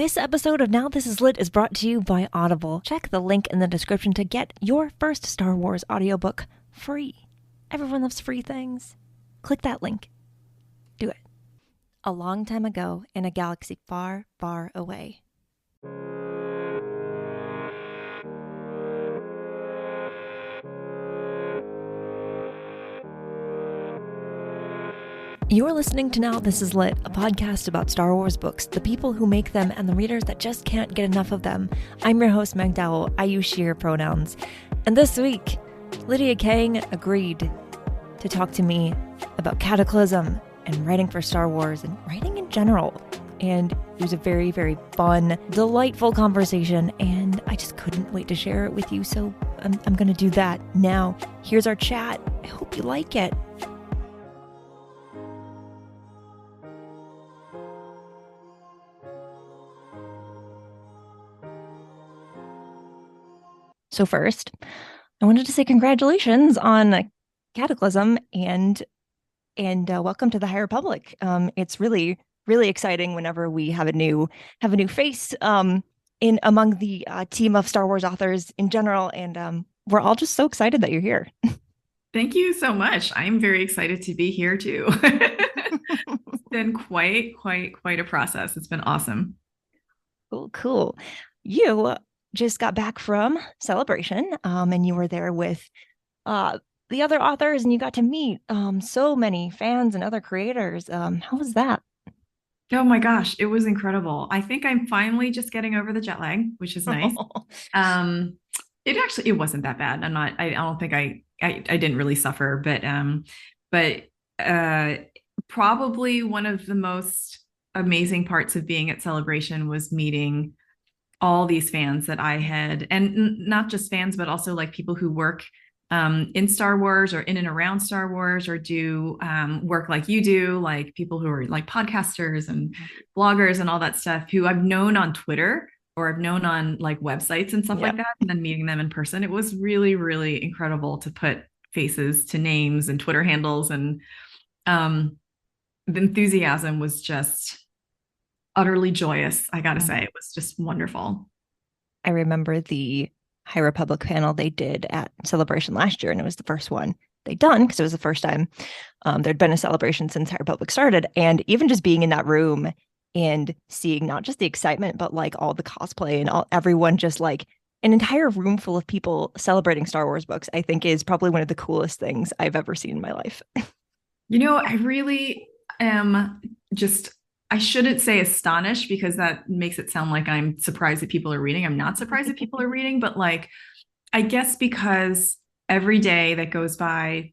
This episode of Now This Is Lit is brought to you by Audible. Check the link in the description to get your first Star Wars audiobook free. Everyone loves free things. Click that link. Do it. A long time ago, in a galaxy far, far away. You're listening to Now This Is Lit, a podcast about Star Wars books, the people who make them, and the readers that just can't get enough of them. I'm your host, Meg Dowell. I use she, her pronouns. And this week, Lydia Kang agreed to talk to me about Cataclysm and writing for Star Wars and writing in general. And it was a very, very fun, delightful conversation, and I just couldn't wait to share it with you, so I'm going to do that now. Here's our chat. I hope you like it. So first, I wanted to say congratulations on Cataclysm and welcome to the High Republic. It's really, really exciting whenever we have a new face in among the team of Star Wars authors in general, and we're all just so excited that you're here. Thank you so much. I'm very excited to be here too. It's been quite a process. It's been awesome. Cool. You just got back from Celebration, and you were there with the other authors, and you got to meet so many fans and other creators. How was that? Oh my gosh, it was incredible. I think I'm finally just getting over the jet lag, which is nice. It wasn't that bad. I don't think I didn't really suffer, but probably one of the most amazing parts of being at Celebration was meeting all these fans that I had, and not just fans, but also like people who work in Star Wars or in and around Star Wars, or do work like you do, like people who are like podcasters and bloggers and all that stuff, who I've known on Twitter or I've known on like websites and stuff like that, and then meeting them in person. It was really, really incredible to put faces to names and Twitter handles, and the enthusiasm was just utterly joyous. I gotta say, it was just wonderful. I remember the High Republic panel they did at Celebration last year, and it was the first one they'd done because it was the first time there'd been a Celebration since High Republic started. And even just being in that room and seeing not just the excitement, but like all the cosplay and everyone, just like an entire room full of people celebrating Star Wars books, I think is probably one of the coolest things I've ever seen in my life. I really am just, I shouldn't say astonished, because that makes it sound like I'm surprised that people are reading. I'm not surprised that people are reading, but like, I guess because every day that goes by,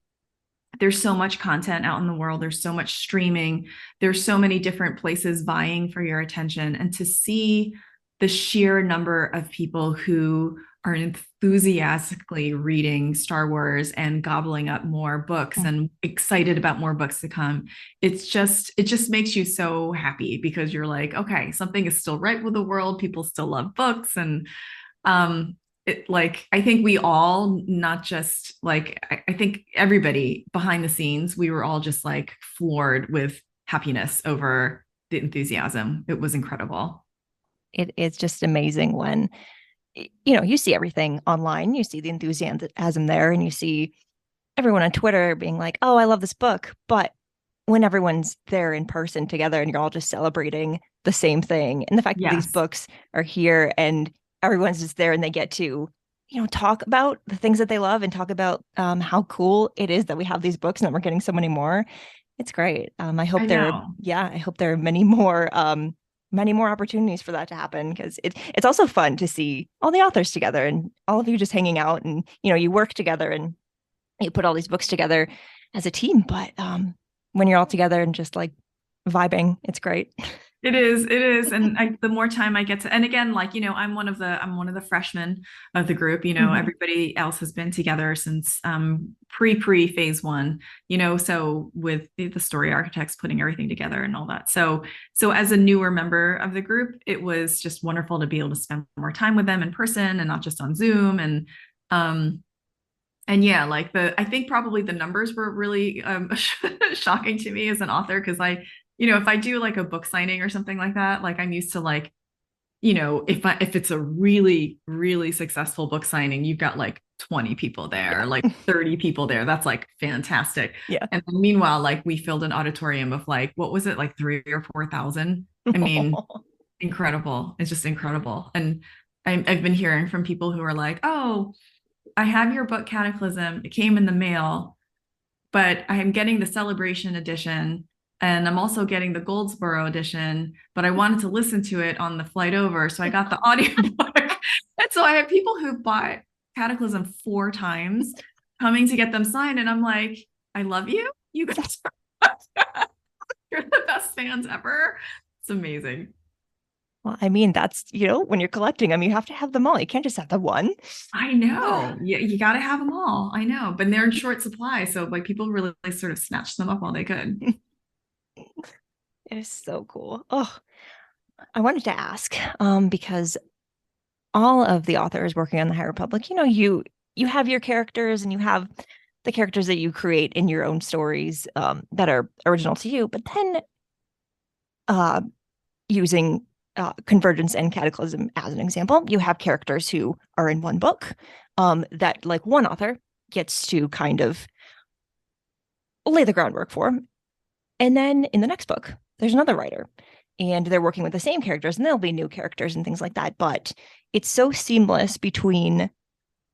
there's so much content out in the world. There's so much streaming. There's so many different places vying for your attention. And to see the sheer number of people who are enthusiastically reading Star Wars and gobbling up more books and excited about more books to come, it just makes you so happy, because you're like, okay, something is still right with the world. People still love books. And I think we all, not just like, I think everybody behind the scenes, we were all just like floored with happiness over the enthusiasm. It was incredible. It's just amazing when, you see everything online, you see the enthusiasm there, and you see everyone on Twitter being like, oh, I love this book. But when everyone's there in person together and you're all just celebrating the same thing, and the fact that these books are here and everyone's just there and they get to, talk about the things that they love and talk about how cool it is that we have these books and that we're getting so many more. It's great. I hope there are many more opportunities for that to happen, because it's also fun to see all the authors together and all of you just hanging out, and you work together and you put all these books together as a team, but when you're all together and just like vibing, it's great. It is. And the more time I get to, and again, like, I'm one of the freshmen of the group, everybody else has been together since pre phase one, so with the story architects putting everything together and all that. So as a newer member of the group, it was just wonderful to be able to spend more time with them in person and not just on Zoom. And yeah, like I think probably the numbers were really shocking to me as an author, because if I do like a book signing or something like that, like I'm used to like if it's a really, really successful book signing, you've got like 20 people there, Yeah. like 30 people there. That's like fantastic. Yeah. And then meanwhile, like we filled an auditorium of like, what was it, like 3 or 4,000? I mean, incredible. It's just incredible. And I've been hearing from people who are like, oh, I have your book Cataclysm. It came in the mail, but I am getting the Celebration edition and I'm also getting the Goldsboro edition, but I wanted to listen to it on the flight over. So I got the audiobook. And so I have people who bought Cataclysm 4 times coming to get them signed. And I'm like, I love you. You guys are you're the best fans ever. It's amazing. Well, I mean, that's, when you're collecting them, you have to have them all. You can't just have the one. I know. You got to have them all. I know. But they're in short supply. So like people really sort of snatched them up while they could. It is so cool. Oh, I wanted to ask, because all of the authors working on the High Republic, you have your characters and you have the characters that you create in your own stories, that are original to you, but then uh, using Convergence and Cataclysm as an example, you have characters who are in one book, that like one author gets to kind of lay the groundwork for. And then in the next book, there's another writer and they're working with the same characters and there'll be new characters and things like that. But it's so seamless between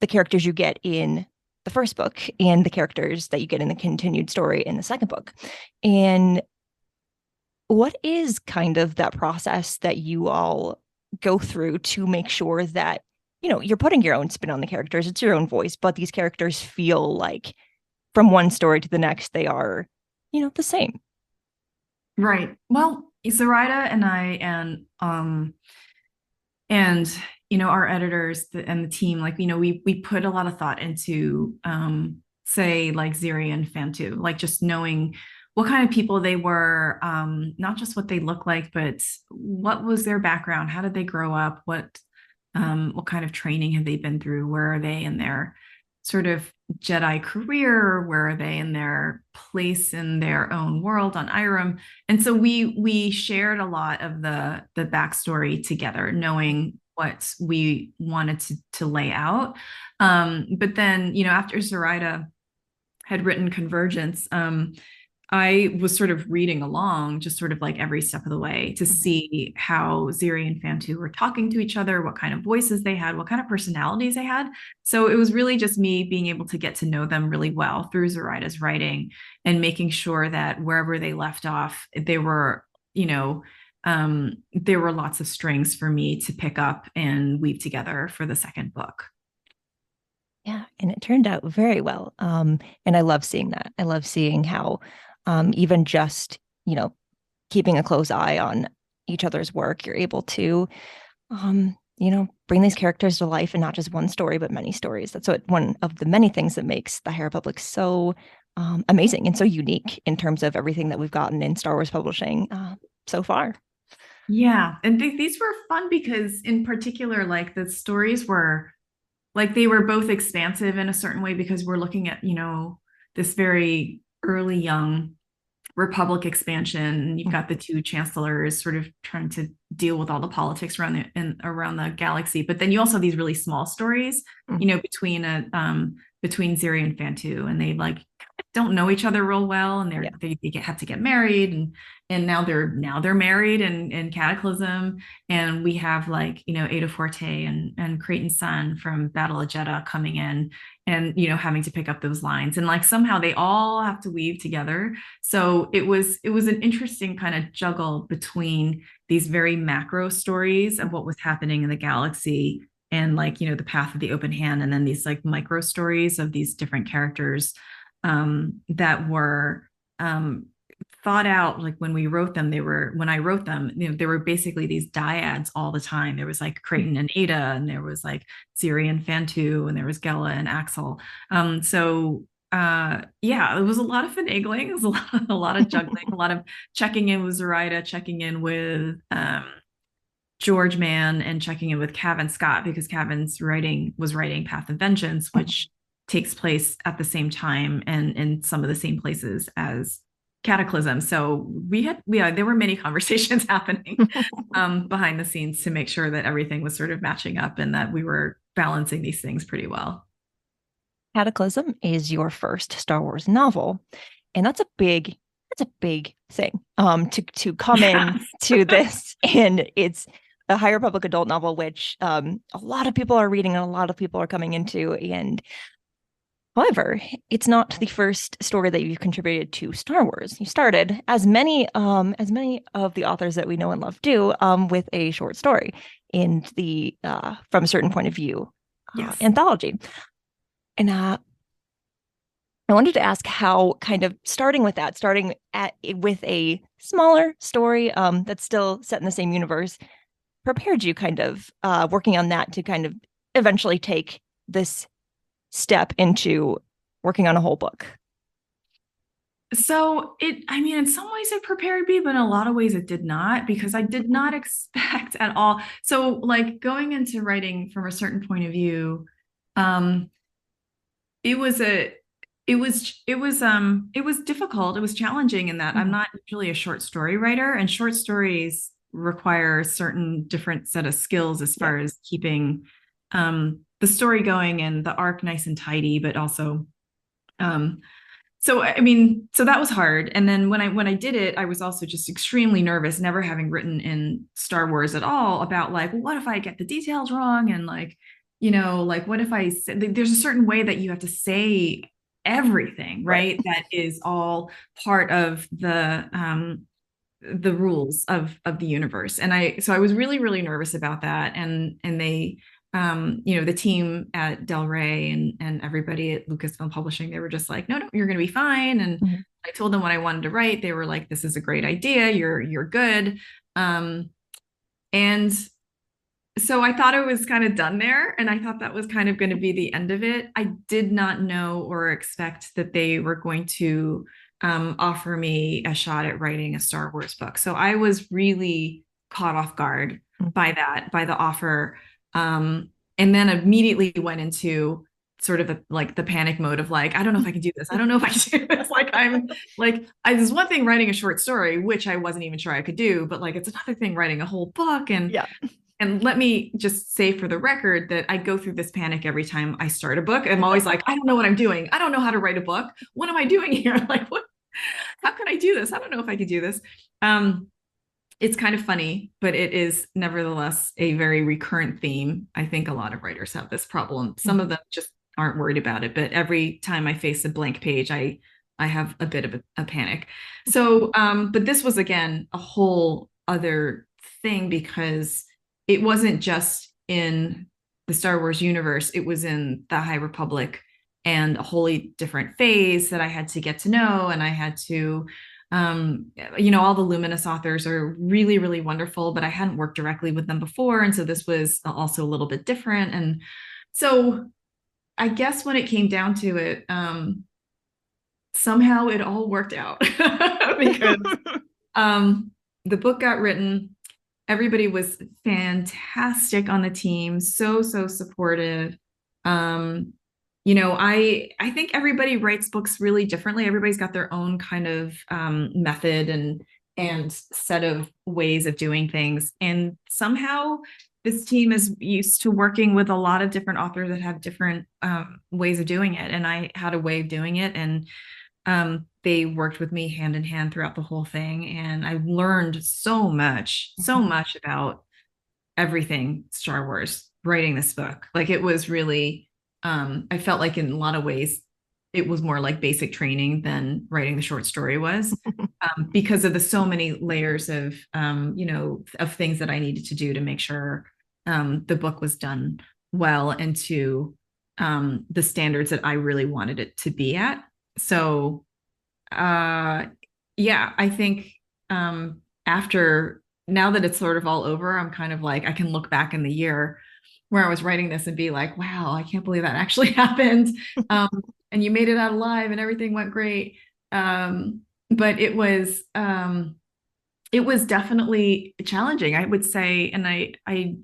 the characters you get in the first book and the characters that you get in the continued story in the second book. And what is kind of that process that you all go through to make sure that, you're putting your own spin on the characters, it's your own voice, but these characters feel like from one story to the next, they are, the same. Right. Well, Zoraida and I and our editors and the team, like we put a lot of thought into say like Ziri and Fantu, like just knowing what kind of people they were, not just what they look like, but what was their background, how did they grow up, what kind of training have they been through, where are they in their sort of Jedi career, where are they in their place in their own world on Irem. And so we shared a lot of the backstory together, knowing what we wanted to lay out. But then, after Zoraida had written Convergence, I was sort of reading along, just sort of like every step of the way to see how Ziri and Fantu were talking to each other, what kind of voices they had, what kind of personalities they had. So it was really just me being able to get to know them really well through Zoraida's writing and making sure that wherever they left off, there were lots of strings for me to pick up and weave together for the second book. Yeah, and it turned out very well. And I love seeing that. I love seeing how even just, keeping a close eye on each other's work, you're able to, bring these characters to life and not just one story, but many stories. That's one of the many things that makes the High Republic so amazing and so unique in terms of everything that we've gotten in Star Wars publishing so far. Yeah, and these were fun because in particular, like the stories were like they were both expansive in a certain way because we're looking at, this very early young Republic expansion. You've got the two chancellors sort of trying to deal with all the politics around the galaxy, but then you also have these really small stories, between Ziri and Fantu, and they like don't know each other real well, and they have to get married, and now they're married in Cataclysm, and we have like Ada Forte and Creighton's son from Battle of Jeddah coming in, and having to pick up those lines, and like somehow they all have to weave together. So it was an interesting kind of juggle between these very macro stories of what was happening in the galaxy and like the path of the open hand, and then these like micro stories of these different characters that were thought out. Like when I wrote them, there were basically these dyads all the time. There was like Creighton and Ada, and there was like Ziri and Fantu, and there was Gela and Axel. It was a lot of finagling. It was a lot of juggling, a lot of checking in with Zoraida, checking in with George Mann, and checking in with Cavan Scott, because Cavan's was writing Path of Vengeance, which takes place at the same time and in some of the same places as Cataclysm. So there were many conversations happening behind the scenes to make sure that everything was sort of matching up and that we were balancing these things pretty well. Cataclysm is your first Star Wars novel, and that's a big thing. To come in Yes. to this, and it's a High Republic adult novel, which a lot of people are reading and a lot of people are coming into. And however, it's not the first story that you've contributed to Star Wars. You started, as many of the authors that we know and love do, with a short story in the From a Certain Point of View Yes. anthology. And I wanted to ask how, kind of starting with that, with a smaller story that's still set in the same universe, prepared you kind of working on that to kind of eventually take this step into working on a whole book. So I mean, in some ways it prepared me, but in a lot of ways it did not, because I did not expect at all. So like going into writing From a Certain Point of View, um, it was difficult. It was challenging in that I'm not usually a short story writer, and short stories require a certain different set of skills as far as keeping the story going and the arc nice and tidy, but also so I mean, so that was hard. And then when I did it, I was also just extremely nervous, never having written in Star Wars at all, about like, well, what if I get the details wrong? And like, like what if there's a certain way that you have to say everything, right? That is all part of the rules of the universe. And I was really, really nervous about that. And they, the team at Del Rey and everybody at Lucasfilm Publishing, they were just like, no, you're going to be fine. And I told them what I wanted to write. They were like, this is a great idea. You're good. And so I thought it was kind of done there. And I thought that was kind of going to be the end of it. I did not know or expect that they were going to offer me a shot at writing a Star Wars book. So I was really caught off guard by the offer. And then immediately went into sort of the panic mode of like, I don't know if I can do this. I don't know if I can do this. Like, there's one thing writing a short story, which I wasn't even sure I could do, but like, it's another thing writing a whole book. And let me just say for the record that I go through this panic every time I start a book. I'm always like, I don't know what I'm doing. I don't know how to write a book. What am I doing here? Like, how can I do this? I don't know if I could do this. It's kind of funny, but it is nevertheless a very recurrent theme. I think a lot of writers have this problem. Some of them just aren't worried about it, but every time I face a blank page, I have a bit of a panic. So, but this was, again, a whole other thing, because it wasn't just in the Star Wars universe, it was in the High Republic, and a wholly different phase that I had to get to know. And I had to, all the Luminous authors are really, really wonderful, but I hadn't worked directly with them before. And so this was also a little bit different. And so I guess when it came down to it, somehow it all worked out because the book got written. Everybody was fantastic on the team, so supportive. I think everybody writes books really differently. Everybody's got their own kind of method and set of ways of doing things. And somehow this team is used to working with a lot of different authors that have different ways of doing it. And I had a way of doing it. And they worked with me hand in hand throughout the whole thing. And I learned so much about everything Star Wars writing this book. Like, it was really, I felt like in a lot of ways, it was more like basic training than writing the short story was, because of the so many layers of, of things that I needed to do to make sure the book was done well and to the standards that I really wanted it to be at. So, I think now that it's sort of all over, I'm kind of like, I can look back in the year where I was writing this and be like, wow, I can't believe that actually happened. And you made it out alive and everything went great. But it was definitely challenging, I would say. And I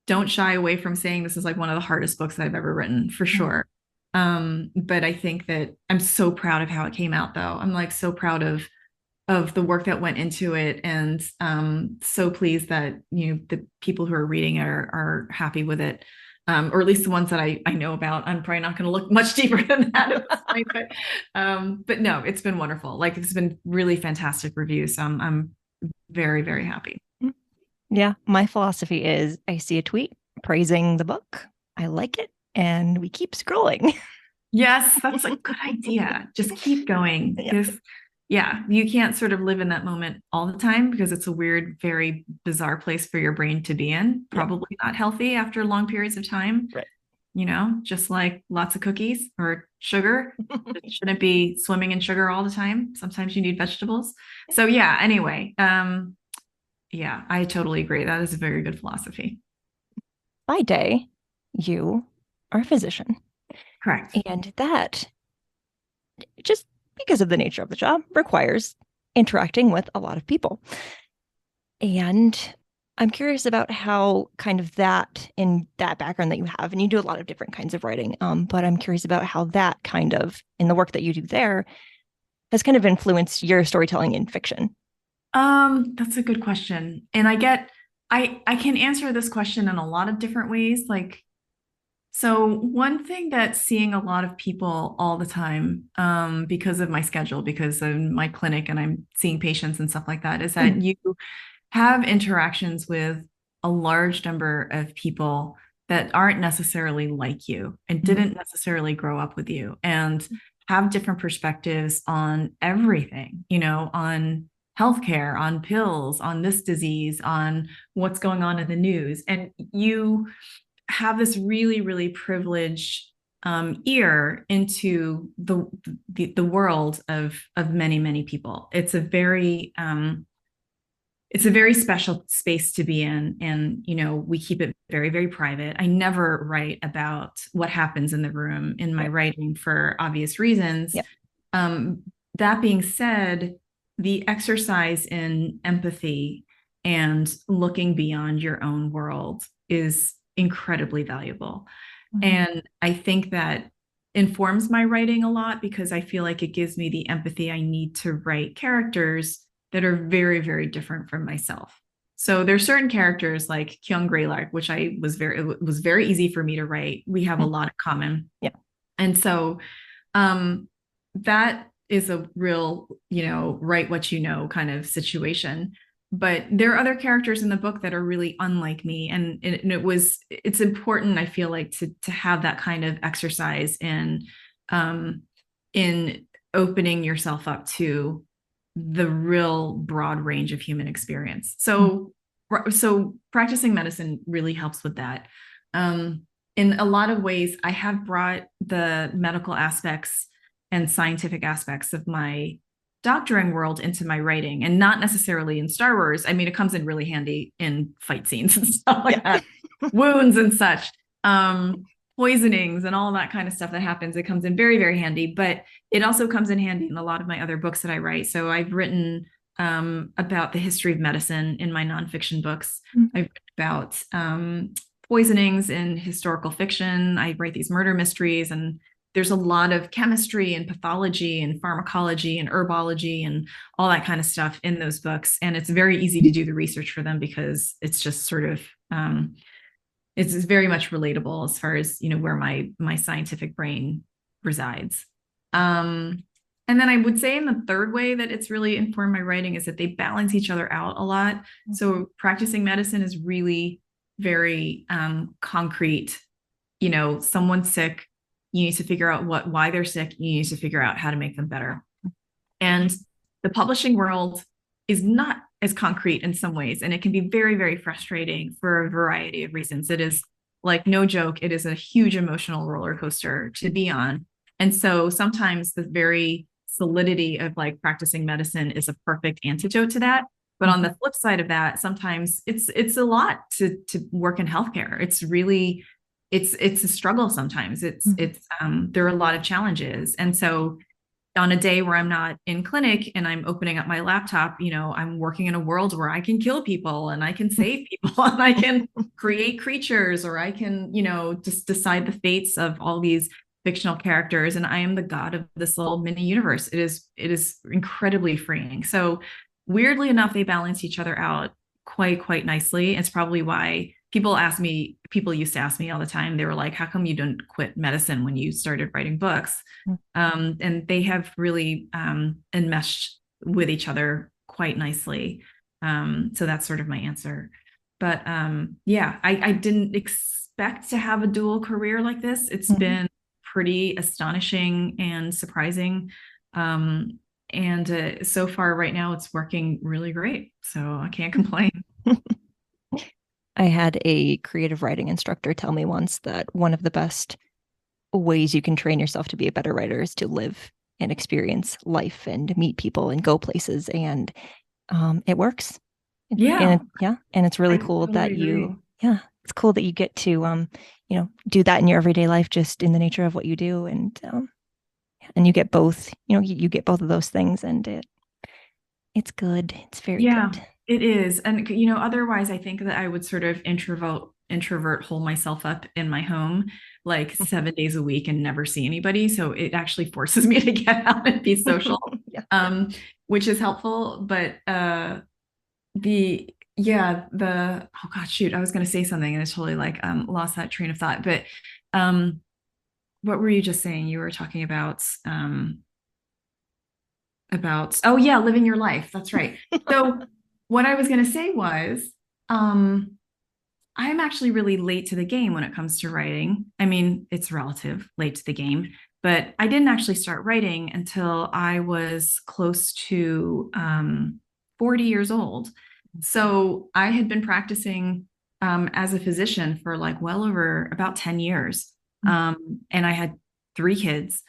don't shy away from saying this is like one of the hardest books that I've ever written, for sure. But I think that I'm so proud of how it came out, though. I'm like so proud of of the work that went into it, and so pleased that the people who are reading are happy with it, or at least the ones that I know about. I'm probably not going to look much deeper than that at this point, but no, it's been wonderful. Like, it's been really fantastic reviews. So I'm very, very happy. Yeah, my philosophy is I see a tweet praising the book, I like it, and we keep scrolling. Yes, that's a good idea. Just keep going. Yeah, you can't sort of live in that moment all the time because it's a weird, very bizarre place for your brain to be in. Probably not healthy after long periods of time. Right. Just like lots of cookies or sugar. It shouldn't be swimming in sugar all the time. Sometimes you need vegetables. So yeah, anyway, yeah, I totally agree. That is a very good philosophy. By day, you are a physician. Correct. And that, just because of the nature of the job, requires interacting with a lot of people. And I'm curious about how kind of that, in that background that you have, and you do a lot of different kinds of writing, but I'm curious about how that kind of, in the work that you do there, has kind of influenced your storytelling in fiction. That's a good question. And I can answer this question in a lot of different ways. Like, so one thing that's seeing a lot of people all the time, because of my schedule, because of my clinic and I'm seeing patients and stuff like that, is that you have interactions with a large number of people that aren't necessarily like you and didn't necessarily grow up with you and have different perspectives on everything, on healthcare, on pills, on this disease, on what's going on in the news. And you have this really, really privileged ear into the world of many, many people. It's a very special space to be in. And, we keep it very, very private. I never write about what happens in the room in my writing for obvious reasons. That being said, the exercise in empathy and looking beyond your own world is incredibly valuable. And I think that informs my writing a lot because I feel like it gives me the empathy I need to write characters that are very, very different from myself. So there's certain characters like Kyung Greylark, which it was very easy for me to write. We have a lot in common. Yeah. And so that is a real, write what you know kind of situation. But there are other characters in the book that are really unlike me. And it's important, I feel like, to have that kind of exercise in opening yourself up to the real broad range of human experience. So practicing medicine really helps with that. In a lot of ways, I have brought the medical aspects and scientific aspects of my doctoring world into my writing, and not necessarily in Star Wars. I mean, it comes in really handy in fight scenes and stuff like that, wounds and such, poisonings and all that kind of stuff that happens. It comes in very, very handy, but it also comes in handy in a lot of my other books that I write. So I've written about the history of medicine in my nonfiction books. I've written about poisonings in historical fiction. I write these murder mysteries, and there's a lot of chemistry and pathology and pharmacology and herbology and all that kind of stuff in those books. And it's very easy to do the research for them because it's just sort of, it's very much relatable as far as, where my scientific brain resides. And then I would say in the third way that it's really informed my writing is that they balance each other out a lot. So practicing medicine is really very concrete. Someone's sick, you need to figure out why they're sick. You need to figure out how to make them better. And the publishing world is not as concrete in some ways, and it can be very, very frustrating for a variety of reasons. It is, like, no joke, it is a huge emotional roller coaster to be on. And so sometimes the very solidity of like practicing medicine is a perfect antidote to that. But on the flip side of that, sometimes it's a lot to work in healthcare. It's really, it's a struggle sometimes. There are a lot of challenges. And so on a day where I'm not in clinic and I'm opening up my laptop, I'm working in a world where I can kill people and I can save people and I can create creatures, or I can, just decide the fates of all these fictional characters, and I am the god of this little mini universe. It is incredibly freeing. So weirdly enough, they balance each other out quite nicely. It's probably why people used to ask me all the time. They were like, how come you didn't quit medicine when you started writing books? And they have really enmeshed with each other quite nicely. So that's sort of my answer. But yeah, I didn't expect to have a dual career like this. It's been pretty astonishing and surprising. And so far right now it's working really great. So I can't complain. I had a creative writing instructor tell me once that one of the best ways you can train yourself to be a better writer is to live and experience life and meet people and go places. And it works. Yeah. And it's really cool that it's cool that you get to, do that in your everyday life, just in the nature of what you do. And you get both, you get both of those things, and it's good. It's very good. It is. And, otherwise I think that I would sort of introvert, hole myself up in my home like 7 days a week and never see anybody. So it actually forces me to get out and be social, which is helpful. But oh God, shoot, I was going to say something and I totally lost that train of thought. But what were you just saying? You were talking about living your life. That's right. So what I was going to say was, I'm actually really late to the game when it comes to writing. I mean, it's relative late to the game, but I didn't actually start writing until I was close to 40 years old. So I had been practicing as a physician for well over about 10 years. And I had 3 kids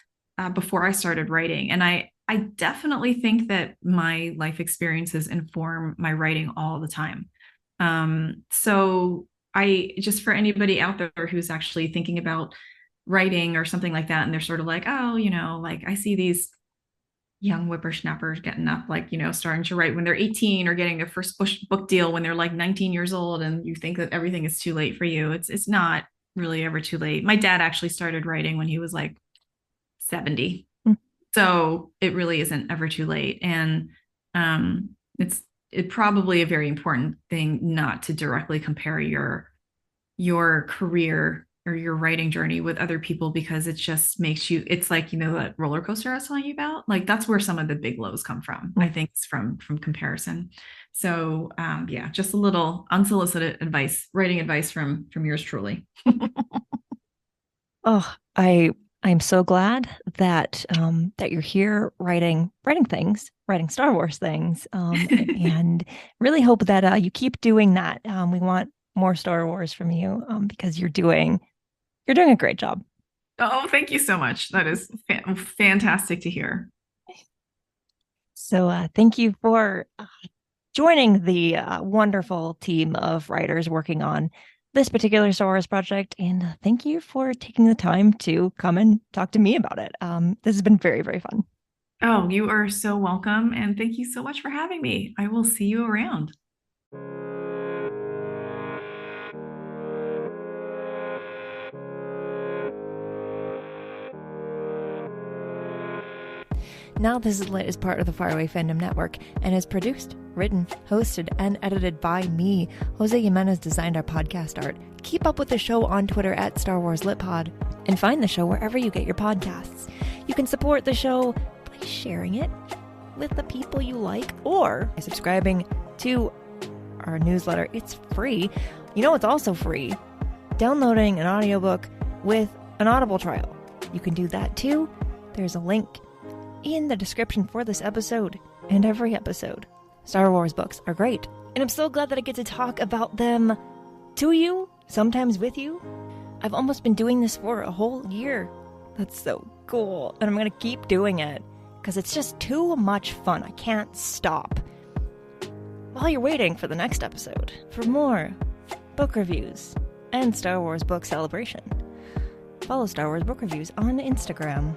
before I started writing. And I definitely think that my life experiences inform my writing all the time. So I just, for anybody out there who's actually thinking about writing or something like that, and they're sort of like, oh, I see these young whippersnappers getting up, starting to write when they're 18 or getting their first book deal when they're 19 years old. And you think that everything is too late for you. It's not really ever too late. My dad actually started writing when he was 70. So it really isn't ever too late. And it's probably a very important thing not to directly compare your career or your writing journey with other people, because it just makes you, it's that roller coaster I was telling you about. That's where some of the big lows come from. I think it's from comparison. So just a little unsolicited advice, writing advice from yours truly. Oh, I'm so glad that that you're here writing Star Wars things, and really hope that you keep doing that. We want more Star Wars from you, because you're doing a great job. Oh, thank you so much. That is fantastic to hear. So thank you for joining the wonderful team of writers working on this particular Star Wars project, and thank you for taking the time to come and talk to me about it. This has been very, very fun. Oh, you are so welcome, and thank you so much for having me. I will see you around. Now This Is Lit is part of the Faraway Fandom Network and is produced, written, hosted, and edited by me. Jose Jimenez designed our podcast art. Keep up with the show on Twitter at Star Wars Lit Pod, and find the show wherever you get your podcasts. You can support the show by sharing it with the people you like, or by subscribing to our newsletter. It's free. It's also free. Downloading an audiobook with an Audible trial. You can do that too. There's a link in the description for this episode and every episode. Star Wars books are great, and I'm so glad that I get to talk about them to you, sometimes with you. I've almost been doing this for a whole year. That's so cool, and I'm gonna keep doing it because it's just too much fun. I can't stop. While you're waiting for the next episode, for more book reviews and Star Wars book celebration, follow Star Wars Book Reviews on Instagram.